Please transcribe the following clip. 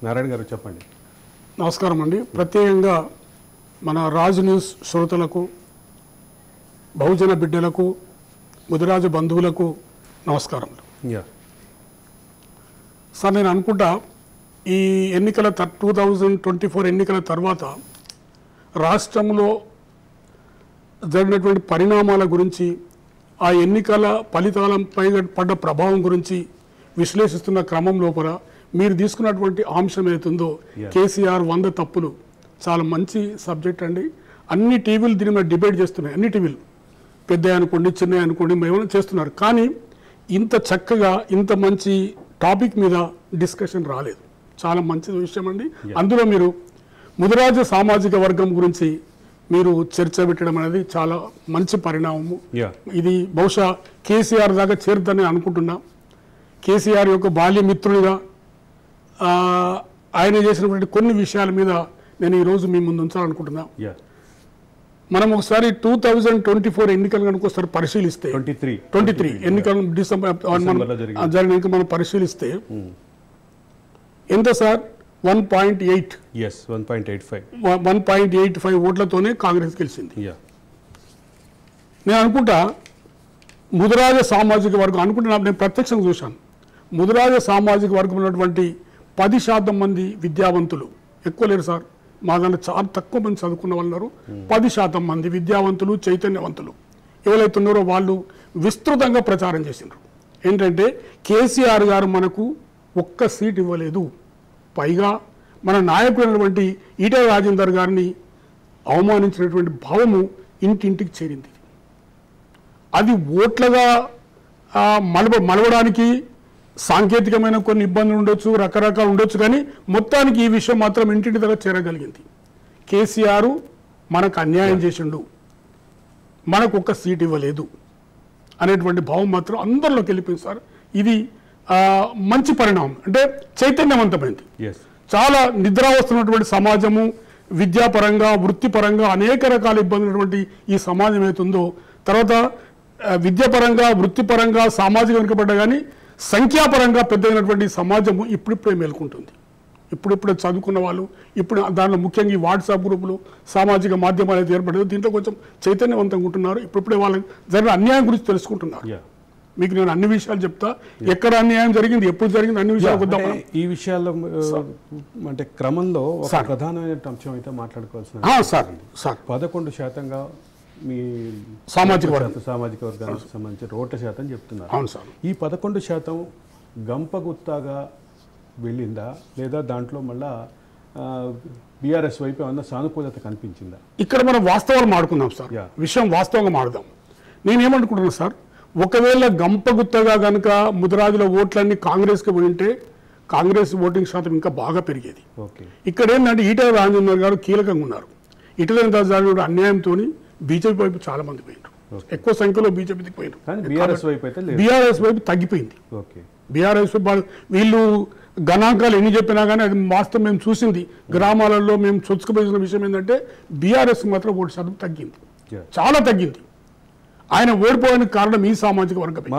నారాయణ గారు చెప్పండి. నమస్కారం అండి. ప్రత్యేకంగా మన రాజు న్యూస్ శ్రోతలకు, బహుజన బిడ్డలకు, ముదిరాజు బంధువులకు నమస్కారం. సార్, నేను అనుకుంటా ఈ ఎన్నికల 2024 ఎన్నికల తర్వాత రాష్ట్రంలో జరిగినటువంటి పరిణామాల గురించి, ఆ ఎన్నికల ఫలితాలపై పడ్డ ప్రభావం గురించి విశ్లేషిస్తున్న క్రమం లోపల మీరు తీసుకున్నటువంటి అంశం ఏతుందో కేసీఆర్ 100 తప్పులు చాలా మంచి సబ్జెక్ట్ అండి. అన్ని టీవీలు దీని మీద డిబేట్ చేస్తున్నాయి. అన్ని టీవీలు పెద్ద అనుకోండి, చిన్న అనుకోండి, ఏమైనా చేస్తున్నారు. కానీ ఇంత చక్కగా ఇంత మంచి టాపిక్ మీద డిస్కషన్ రాలేదు. చాలా మంచి విషయం అండి. అందులో మీరు ముదిరాజు సామాజిక వర్గం గురించి మీరు చర్చ పెట్టడం అనేది చాలా మంచి పరిణామము. ఇది బహుశా కేసీఆర్ దాకా చేరుదని అనుకుంటున్నా. కేసీఆర్ యొక్క బాల్యమిత్రుడిగా ఆయన చేసినటువంటి కొన్ని విషయాల మీద నేను ఈరోజు మీ ముందు ఉంచాలనుకుంటున్నా. మనం ఒకసారి 2024 ఎన్నికలు కనుక ఒకసారి పరిశీలిస్తే 23 ఎన్నికలు డిసెంబర్ జరిగిన మనం పరిశీలిస్తే ఎంత సార్? 1.85 ఓట్లతోనే కాంగ్రెస్ గెలిచింది. నేను అనుకుంటా ముదిరాజ సామాజిక వర్గం అనుకుంటున్నా, నేను ప్రత్యక్షంగా చూశాను. ముదిరాజ సామాజిక వర్గం ఉన్నటువంటి 10% మంది విద్యావంతులు, ఎక్కువ లేరు సార్, మా దాంట్లో చాలా తక్కువ మంది చదువుకున్న వాళ్ళు ఉన్నారు. 10% మంది విద్యావంతులు, చైతన్యవంతులు ఎవరైతే ఉన్నారో వాళ్ళు విస్తృతంగా ప్రచారం చేసినారు. ఏంటంటే కేసీఆర్ గారు మనకు ఒక్క సీట్ ఇవ్వలేదు, పైగా మన నాయకుడైనటువంటి ఈటెల రాజేందర్ గారిని అవమానించినటువంటి భావము ఇంటింటికి చేరింది. అది ఓట్లుగా మలవడానికి సాంకేతికమైన కొన్ని ఇబ్బందులు ఉండొచ్చు, రకరకాలు ఉండొచ్చు, కానీ మొత్తానికి ఈ విషయం మాత్రం ఇంటింటి దగ్గర చేరగలిగింది. కేసీఆర్ మనకు అన్యాయం చేసిండు, మనకు ఒక్క సీట్ ఇవ్వలేదు అనేటువంటి భావం మాత్రం అందరిలోకి వెళ్ళిపోయింది సార్. ఇది మంచి పరిణామం, అంటే చైతన్యవంతమైంది. చాలా నిద్ర వస్తున్నటువంటి సమాజము, విద్యాపరంగా, వృత్తిపరంగా అనేక రకాల ఇబ్బందులు ఉన్నటువంటి ఈ సమాజం ఏతుందో, తర్వాత విద్యాపరంగా, వృత్తిపరంగా, సామాజిక వెనుకబడ్డ కానీ సంఖ్యాపరంగా పెద్దయినటువంటి సమాజము ఇప్పుడిప్పుడే మేల్కొంటుంది. ఇప్పుడిప్పుడే చదువుకున్న వాళ్ళు, ఇప్పుడు దానిలో ముఖ్యంగా ఈ వాట్సాప్ గ్రూపులు, సామాజిక మాధ్యమాలు అయితే ఏర్పడేది, దీంట్లో కొంచెం చైతన్యవంతంగా ఉంటున్నారు. ఇప్పుడిప్పుడే వాళ్ళకి జరిగిన అన్యాయం గురించి తెలుసుకుంటున్నారు. మీకు నేను అన్ని విషయాలు చెప్తా, ఎక్కడ అన్యాయం జరిగింది, ఎప్పుడు జరిగింది, అన్ని విషయాలు వద్దాం. ఈ విషయాల్లో అంటే క్రమంలో ఒక ప్రధానమైన అంశం అయితే మాట్లాడుకోవాల్సిన 11% మీ సామాజిక వర్గానికి సంబంధించి ఓట్ల శాతం చెప్తున్నారు. ఈ 11% గంపగుత్తాగా వెళ్ళిందా, లేదా దాంట్లో మళ్ళా బీఆర్ఎస్ వైపు ఏమన్నా సానుకూలత కనిపించిందా? ఇక్కడ మనం వాస్తవాలు మాడుకుందాం సార్, విషయం వాస్తవంగా మారుదాం. నేనేమనుకుంటున్నాను సార్, ఒకవేళ గంపగుత్తగా కనుక ముదిరాజుల ఓట్లన్నీ కాంగ్రెస్కి పోయింటే కాంగ్రెస్ ఓటింగ్ శాతం ఇంకా బాగా పెరిగేది. ఇక్కడ ఏంటంటే ఈటెల రాజేందర్ గారు కీలకంగా ఉన్నారు. ఈటెల రాజేందర్ గారు అన్యాయంతో బీజేపీ వైపు చాలా మంది పోయినారు, ఎక్కువ సంఖ్యలో బీజేపీకి పోయినారు. బీఆర్ఎస్ వైపు తగ్గిపోయింది. బీఆర్ఎస్ వీళ్ళు గణాంకాలు ఎన్ని చెప్పినా కానీ అది వాస్తవం మేము చూసింది. గ్రామాలలో మేము చొచ్చుకుపోయిన విషయం ఏంటంటే బీఆర్ఎస్ మాత్రం ఓటు శాతం తగ్గింది, చాలా తగ్గింది. ఆయన ఓడిపోవడానికి కారణం ఈ సామాజిక వర్గమే.